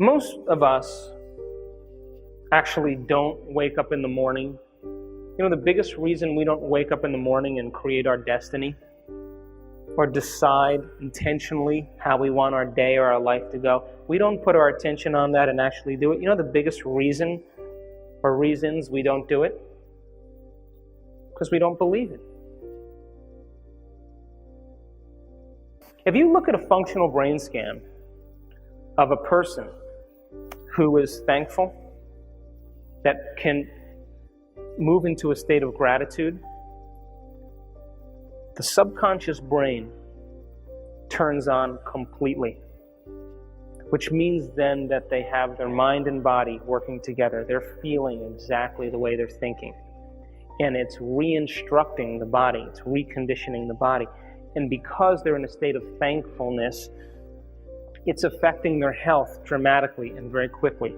Most of us actually don't wake up in the morning. You know, the biggest reason we don't wake up in the morning and create our destiny or decide intentionally how we want our day or our life to go, we don't put our attention on that and actually do it. You know the biggest reason or reasons we don't do it? Because we don't believe it. If you look at a functional brain scan of a person who is thankful, that can move into a state of gratitude, the subconscious brain turns on completely, which means then that they have their mind and body working together. They're feeling exactly the way they're thinking. And it's re-instructing the body, it's reconditioning the body. And because they're in a state of thankfulness, it's affecting their health dramatically and very quickly.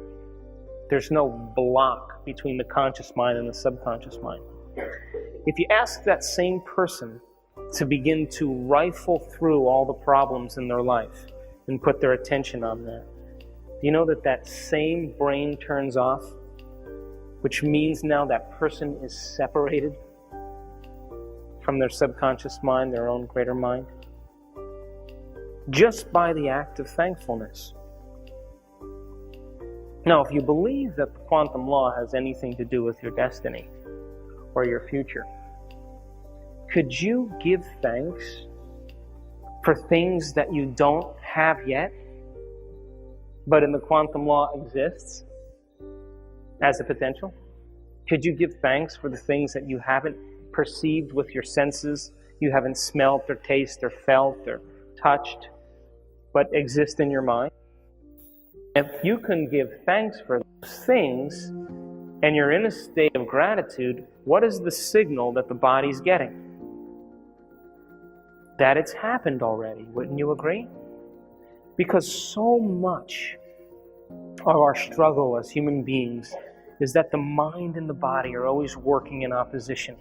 There's no block between the conscious mind and the subconscious mind. If you ask that same person to begin to rifle through all the problems in their life and put their attention on that, do you know that that same brain turns off? Which means now that person is separated from their subconscious mind, their own greater mind, just by the act of thankfulness. Now, if you believe that the quantum law has anything to do with your destiny or your future, could you give thanks for things that you don't have yet, but in the quantum law exists as a potential? Could you give thanks for the things that you haven't perceived with your senses, you haven't smelt or tasted or felt or touched, but exist in your mind? If you can give thanks for those things and you're in a state of gratitude, what is the signal that the body's getting? That it's happened already, wouldn't you agree? Because so much of our struggle as human beings is that the mind and the body are always working in opposition.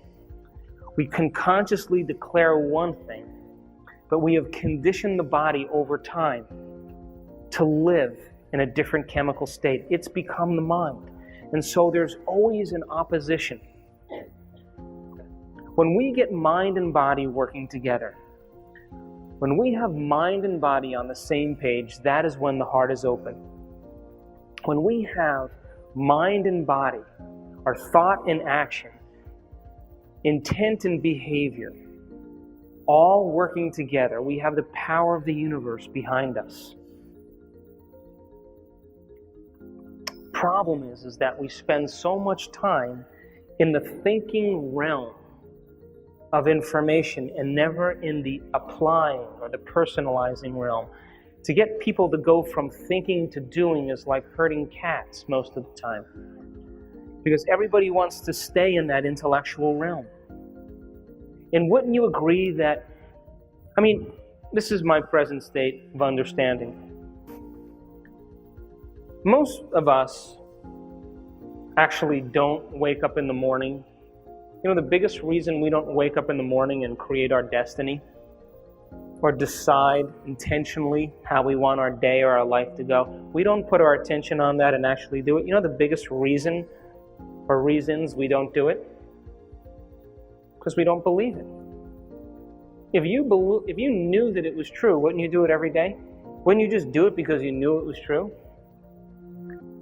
We can consciously declare one thing, but we have conditioned the body over time to live in a different chemical state. It's become the mind. And so there's always an opposition. When we get mind and body working together, when we have mind and body on the same page, that is when the heart is open. When we have mind and body, our thought and action, intent and behavior, all working together, we have the power of the universe behind us. Problem is that we spend so much time in the thinking realm of information and never in the applying or the personalizing realm. To get people to go from thinking to doing is like herding cats most of the time, because everybody wants to stay in that intellectual realm. And wouldn't you agree that, this is my present state of understanding. Most of us actually don't wake up in the morning. You know the biggest reason we don't wake up in the morning and create our destiny or decide intentionally how we want our day or our life to go, we don't put our attention on that and actually do it. You know the biggest reason or reasons we don't do it? Because we don't believe it. If you knew that it was true, wouldn't you do it every day? Wouldn't you just do it because you knew it was true?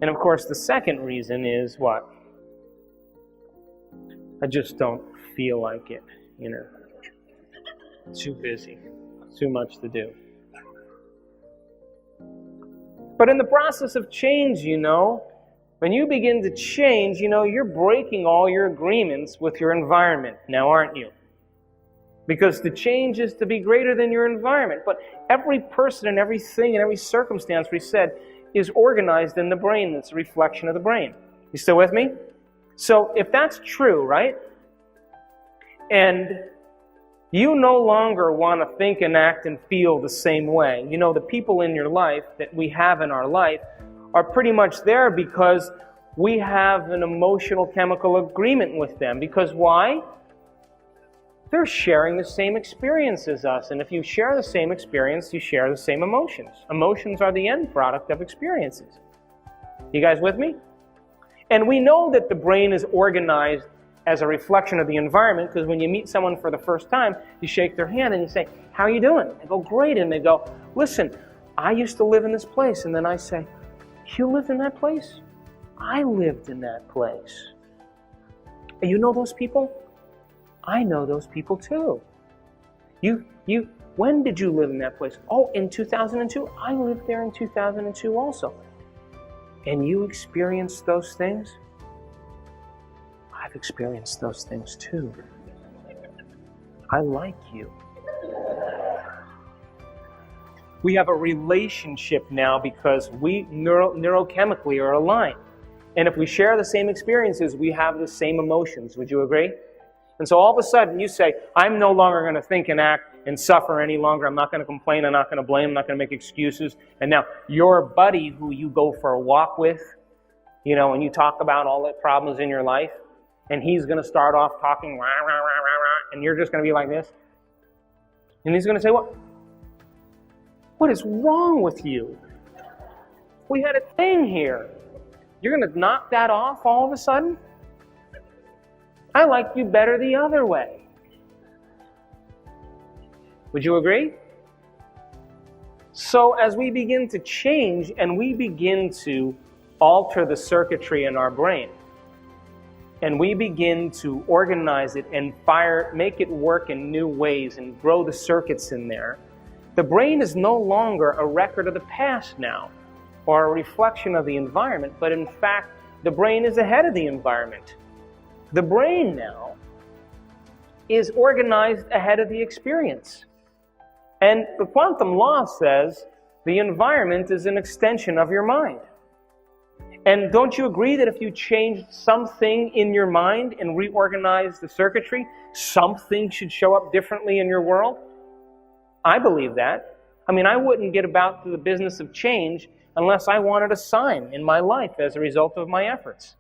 And of course, the second reason is what? I just don't feel like it, Too busy, too much to do. But in the process of change, when you begin to change, you're breaking all your agreements with your environment now, aren't you? Because the change is to be greater than your environment. But every person and everything and every circumstance, we said, is organized in the brain. It's a reflection of the brain. You still with me? So if that's true, right? And you no longer want to think and act and feel the same way. The people in your life that we have in our life are pretty much there because we have an emotional chemical agreement with them. Because why? they're sharing the same experience as us. And if you share the same experience, you share the same emotions. Emotions are the end product of experiences. You guys with me? And we know that the brain is organized as a reflection of the environment, because when you meet someone for the first time, you shake their hand and you say, "How are you doing?" They go, "Great." And they go, "Listen, I used to live in this place." And then I say, "You lived in that place?" "I lived in that place." "You know those people?" "I know those people too." When did you live in that place?" "Oh, in 2002. I lived there in 2002 also." "And you experienced those things?" "I've experienced those things too. I like you." We have a relationship now because we neurochemically are aligned. And if we share the same experiences, we have the same emotions. Would you agree? And so all of a sudden you say, "I'm no longer going to think and act and suffer any longer. I'm not going to complain. I'm not going to blame. I'm not going to make excuses." And now your buddy who you go for a walk with, and you talk about all the problems in your life, and he's going to start off talking, rah, rah, rah, rah, rah, and you're just going to be like this. And he's going to say, What is wrong with you? We had a thing here. You're going to knock that off all of a sudden? I like you better the other way. Would you agree? So as we begin to change and we begin to alter the circuitry in our brain, and we begin to organize it and make it work in new ways and grow the circuits in there, the brain is no longer a record of the past now, or a reflection of the environment, but in fact, the brain is ahead of the environment. The brain now is organized ahead of the experience. And the quantum law says the environment is an extension of your mind. And don't you agree that if you change something in your mind and reorganize the circuitry, something should show up differently in your world? I believe that. I wouldn't get about the business of change unless I wanted a sign in my life as a result of my efforts.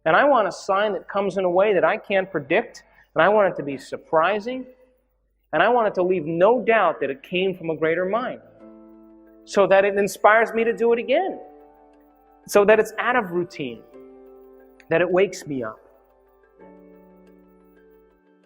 And I want a sign that comes in a way that I can't predict, and I want it to be surprising, and I want it to leave no doubt that it came from a greater mind, so that it inspires me to do it again, so that it's out of routine, that it wakes me up.